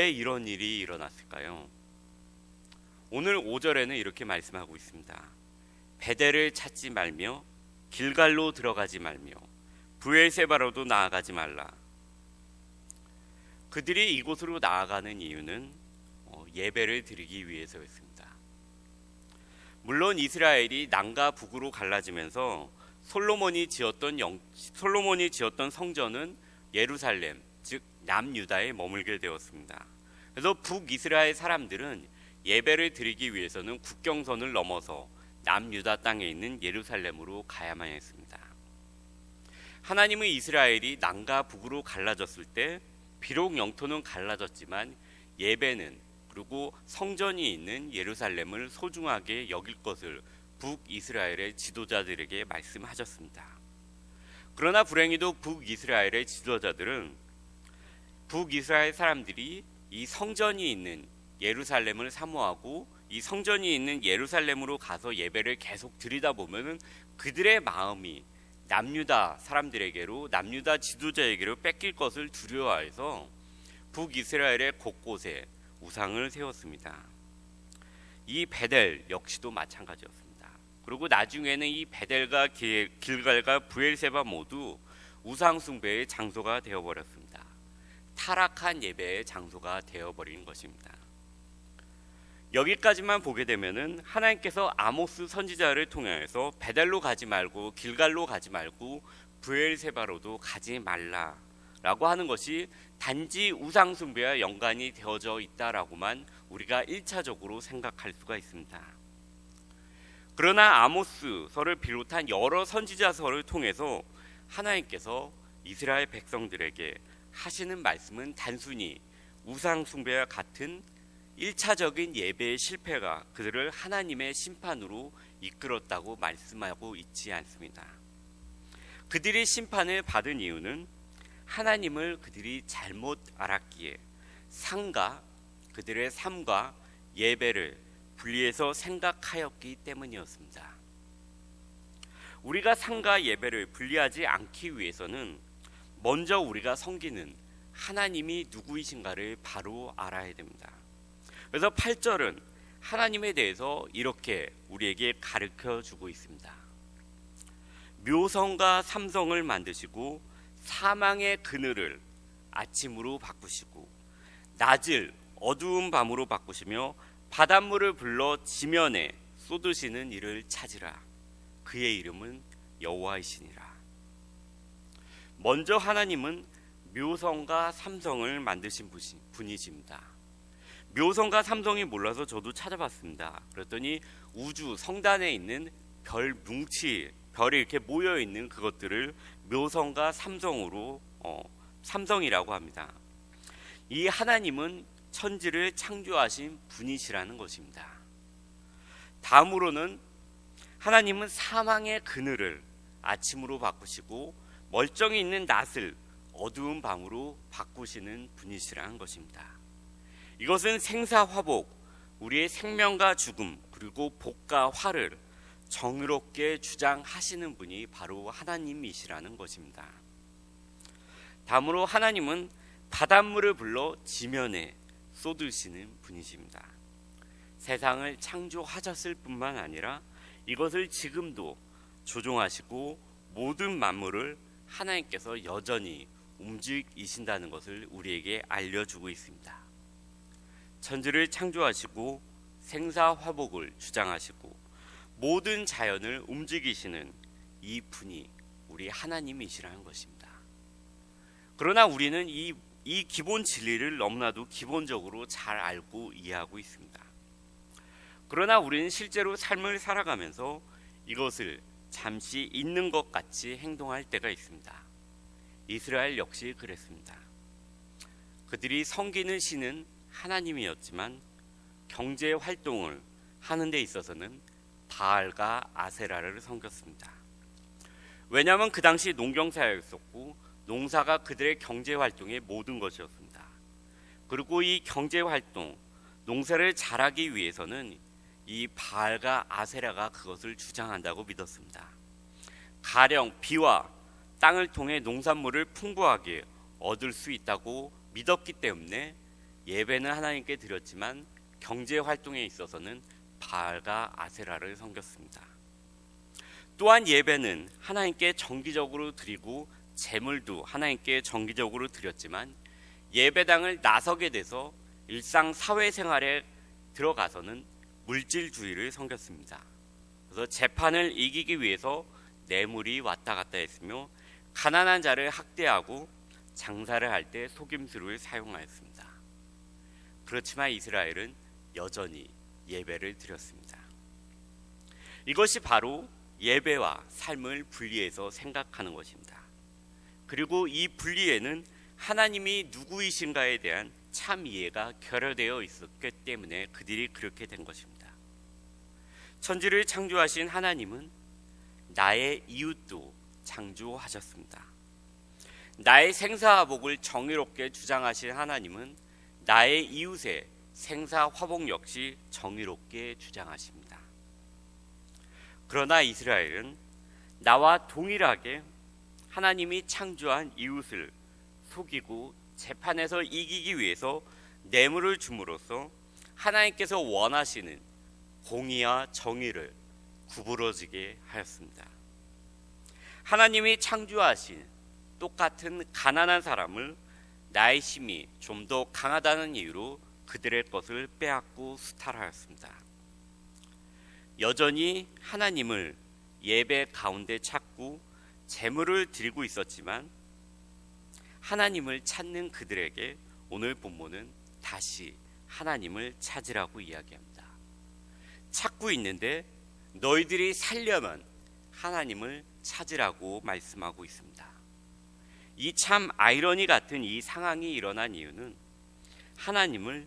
왜 이런 일이 일어났을까요? 오늘 5절에는 이렇게 말씀하고 있습니다. 베델을 찾지 말며 길갈로 들어가지 말며 브엘세바로도 나아가지 말라. 그들이 이곳으로 나아가는 이유는 예배를 드리기 위해서였습니다. 물론 이스라엘이 남과 북으로 갈라지면서 솔로몬이 지었던 성전은 예루살렘, 즉 남유다에 머물게 되었습니다. 그래서 북이스라엘 사람들은 예배를 드리기 위해서는 국경선을 넘어서 남유다 땅에 있는 예루살렘으로 가야만 했습니다. 하나님은 이스라엘이 남과 북으로 갈라졌을 때 비록 영토는 갈라졌지만 예배는 그리고 성전이 있는 예루살렘을 소중하게 여길 것을 북이스라엘의 지도자들에게 말씀하셨습니다. 그러나 불행히도 북이스라엘의 지도자들은 북이스라엘 사람들이 이 성전이 있는 예루살렘을 사모하고 이 성전이 있는 예루살렘으로 가서 예배를 계속 드리다 보면은 그들의 마음이 남유다 사람들에게로, 남유다 지도자에게로 뺏길 것을 두려워해서 북이스라엘의 곳곳에 우상을 세웠습니다. 이 베델 역시도 마찬가지였습니다. 그리고 나중에는 이 베델과 길갈과 브엘세바 모두 우상 숭배의 장소가 되어버렸습니다. 타락한 예배의 장소가 되어버린 것입니다. 여기까지만 보게 되면은 하나님께서 아모스 선지자를 통해서 베델로 가지 말고 길갈로 가지 말고 브엘세바로도 가지 말라라고 하는 것이 단지 우상 숭배와 연관이 되어져 있다라고만 우리가 1차적으로 생각할 수가 있습니다. 그러나 아모스서를 비롯한 여러 선지자서를 통해서 하나님께서 이스라엘 백성들에게 하시는 말씀은 단순히 우상 숭배와 같은 1차적인 예배의 실패가 그들을 하나님의 심판으로 이끌었다고 말씀하고 있지 않습니다. 그들이 심판을 받은 이유는 하나님을 그들이 잘못 알았기에 그들의 삶과 예배를 분리해서 생각하였기 때문이었습니다. 우리가 삶과 예배를 분리하지 않기 위해서는 먼저 우리가 섬기는 하나님이 누구이신가를 바로 알아야 됩니다. 그래서 8절은 하나님에 대해서 이렇게 우리에게 가르쳐 주고 있습니다. 묘성과 삼성을 만드시고 사망의 그늘을 아침으로 바꾸시고 낮을 어두운 밤으로 바꾸시며 바닷물을 불러 지면에 쏟으시는 이를 찾으라. 그의 이름은 여호와이시니라. 먼저 하나님은 묘성과 삼성을 만드신 분이십니다. 묘성과 삼성이 몰라서 저도 찾아봤습니다. 그랬더니 우주 성단에 있는 별이 이렇게 모여 있는 그것들을 묘성과 삼성으로 삼성이라고 합니다. 이 하나님은 천지를 창조하신 분이시라는 것입니다. 다음으로는 하나님은 사망의 그늘을 아침으로 바꾸시고 멀쩡히 있는 낮을 어두운 밤으로 바꾸시는 분이시라는 것입니다. 이것은 생사화복, 우리의 생명과 죽음, 그리고 복과 화를 정의롭게 주장하시는 분이 바로 하나님이시라는 것입니다. 다음으로 하나님은 바닷물을 불러 지면에 쏟으시는 분이십니다. 세상을 창조하셨을 뿐만 아니라 이것을 지금도 조종하시고 모든 만물을 하나님께서 여전히 움직이신다는 것을 우리에게 알려주고 있습니다. 천지를 창조하시고 생사화복을 주장하시고 모든 자연을 움직이시는 이 분이 우리 하나님이시라는 것입니다. 그러나 우리는 이 기본 진리를 너무나도 기본적으로 잘 알고 이해하고 있습니다. 그러나 우리는 실제로 삶을 살아가면서 이것을 잠시 있는 것 같이 행동할 때가 있습니다. 이스라엘 역시 그랬습니다. 그들이 섬기는 신은 하나님이었지만 경제 활동을 하는 데 있어서는 바알과 아세라를 섬겼습니다. 왜냐하면 그 당시 농경사였었고 농사가 그들의 경제 활동의 모든 것이었습니다. 그리고 이 경제 활동, 농사를 잘하기 위해서는 이 바알과 아세라가 그것을 주장한다고 믿었습니다. 가령 비와 땅을 통해 농산물을 풍부하게 얻을 수 있다고 믿었기 때문에 예배는 하나님께 드렸지만 경제 활동에 있어서는 바알과 아세라를 섬겼습니다. 또한 예배는 하나님께 정기적으로 드리고 제물도 하나님께 정기적으로 드렸지만 예배당을 나서게 돼서 일상 사회생활에 들어가서는 물질주의를 섬겼습니다. 그래서 재판을 이기기 위해서 뇌물이 왔다 갔다 했으며 가난한 자를 학대하고 장사를 할 때 속임수를 사용하였습니다. 그렇지만 이스라엘은 여전히 예배를 드렸습니다. 이것이 바로 예배와 삶을 분리해서 생각하는 것입니다. 그리고 이 분리에는 하나님이 누구이신가에 대한 참 이해가 결여되어 있었기 때문에 그들이 그렇게 된 것입니다. 천지를 창조하신 하나님은 나의 이웃도 창조하셨습니다. 나의 생사화복을 정의롭게 주장하신 하나님은 나의 이웃의 생사화복 역시 정의롭게 주장하십니다. 그러나 이스라엘은 나와 동일하게 하나님이 창조한 이웃을 속이고 재판에서 이기기 위해서 뇌물을 줌으로써 하나님께서 원하시는 공의와 정의를 구부러지게 하였습니다. 하나님이 창조하신 똑같은 가난한 사람을 나의 힘이 좀 더 강하다는 이유로 그들의 것을 빼앗고 수탈하였습니다. 여전히 하나님을 예배 가운데 찾고 제물을 드리고 있었지만 하나님을 찾는 그들에게 오늘 본문은 다시 하나님을 찾으라고 이야기합니다. 찾고 있는데 너희들이 살려면 하나님을 찾으라고 말씀하고 있습니다. 이 참 아이러니 같은 이 상황이 일어난 이유는 하나님을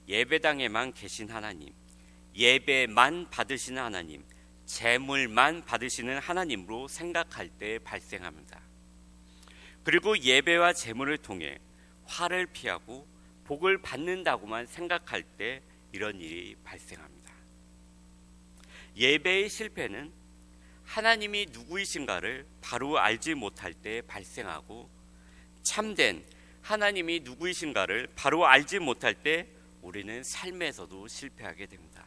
예배당에만 계신 하나님, 예배만 받으시는 하나님, 제물만 받으시는 하나님으로 생각할 때 발생합니다. 그리고 예배와 제물을 통해 화를 피하고 복을 받는다고만 생각할 때 이런 일이 발생합니다. 예배의 실패는 하나님이 누구이신가를 바로 알지 못할 때 발생하고 참된 하나님이 누구이신가를 바로 알지 못할 때 우리는 삶에서도 실패하게 됩니다.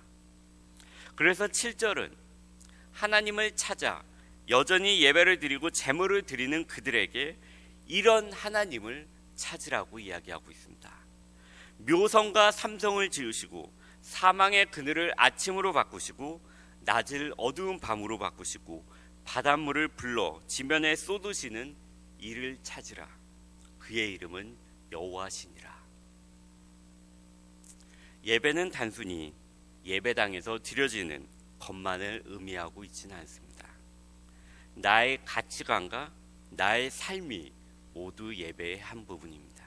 그래서 7절은 하나님을 찾아 여전히 예배를 드리고 제물을 드리는 그들에게 이런 하나님을 찾으라고 이야기하고 있습니다. 묘성과 삼성을 지으시고 사망의 그늘을 아침으로 바꾸시고 낮을 어두운 밤으로 바꾸시고 바닷물을 불러 지면에 쏟으시는 이를 찾으라. 그의 이름은 여호와시니라. 예배는 단순히 예배당에서 드려지는 것만을 의미하고 있지는 않습니다. 나의 가치관과 나의 삶이 모두 예배의 한 부분입니다.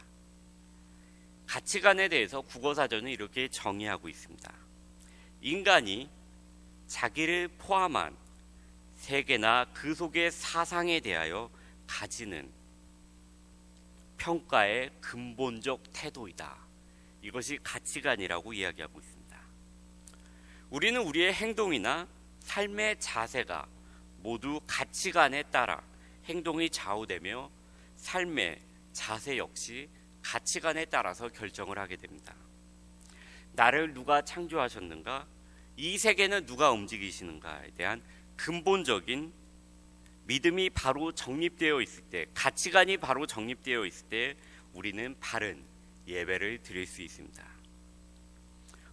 가치관에 대해서 국어사전은 이렇게 정의하고 있습니다. 인간이 자기를 포함한 세계나 그 속의 사상에 대하여 가지는 평가의 근본적 태도이다. 이것이 가치관이라고 이야기하고 있습니다. 우리는 우리의 행동이나 삶의 자세가 모두 가치관에 따라 행동이 좌우되며 삶의 자세 역시 가치관에 따라서 결정을 하게 됩니다. 나를 누가 창조하셨는가? 이 세계는 누가 움직이시는가에 대한 근본적인 믿음이 바로 정립되어 있을 때, 가치관이 바로 정립되어 있을 때 우리는 바른 예배를 드릴 수 있습니다.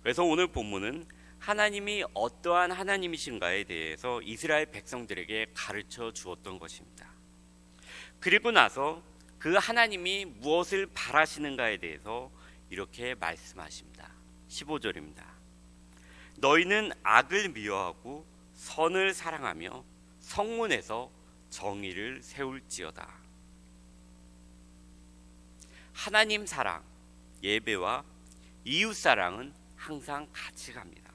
그래서 오늘 본문은 하나님이 어떠한 하나님이신가에 대해서 이스라엘 백성들에게 가르쳐 주었던 것입니다. 그리고 나서 그 하나님이 무엇을 바라시는가에 대해서 이렇게 말씀하십니다. 15절입니다. 너희는 악을 미워하고 선을 사랑하며 성문에서 정의를 세울지어다. 하나님 사랑, 예배와 이웃 사랑은 항상 같이 갑니다.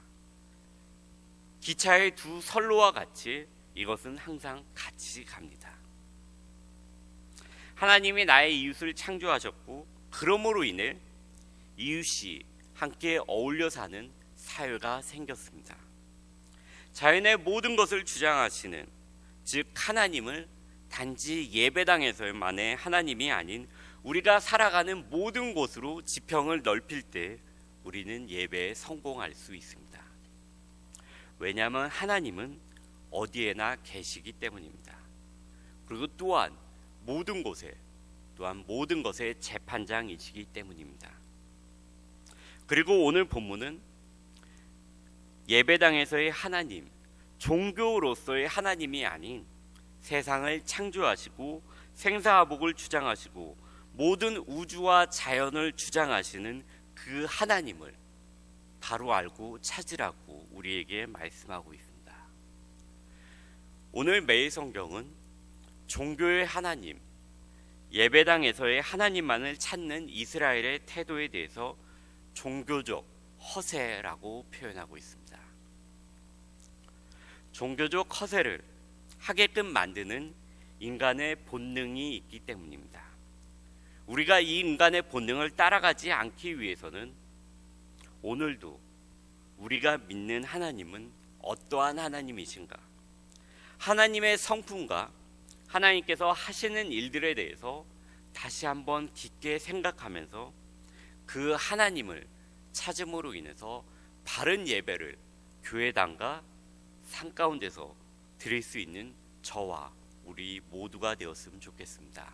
기차의 두 선로와 같이 이것은 항상 같이 갑니다. 하나님이 나의 이웃을 창조하셨고 그러므로 인해 이웃이 함께 어울려 사는 사회가 생겼습니다. 자연의 모든 것을 주장하시는 즉 하나님을 단지 예배당에서만의 하나님이 아닌 우리가 살아가는 모든 곳으로 지평을 넓힐 때 우리는 예배에 성공할 수 있습니다. 왜냐하면 하나님은 어디에나 계시기 때문입니다. 그리고 또한 모든 곳에, 또한 모든 것의 재판장이시기 때문입니다. 그리고 오늘 본문은 예배당에서의 하나님, 종교로서의 하나님이 아닌 세상을 창조하시고 생사화복을 주장하시고 모든 우주와 자연을 주장하시는 그 하나님을 바로 알고 찾으라고 우리에게 말씀하고 있습니다. 오늘 매일 성경은 종교의 하나님, 예배당에서의 하나님만을 찾는 이스라엘의 태도에 대해서 종교적 허세라고 표현하고 있습니다. 종교적 허세를 하게끔 만드는 인간의 본능이 있기 때문입니다. 우리가 이 인간의 본능을 따라가지 않기 위해서는 오늘도 우리가 믿는 하나님은 어떠한 하나님이신가? 하나님의 성품과 하나님께서 하시는 일들에 대해서 다시 한번 깊게 생각하면서 그 하나님을 찾음으로 인해서 바른 예배를 교회당과 산 가운데서 드릴 수 있는 저와 우리 모두가 되었으면 좋겠습니다.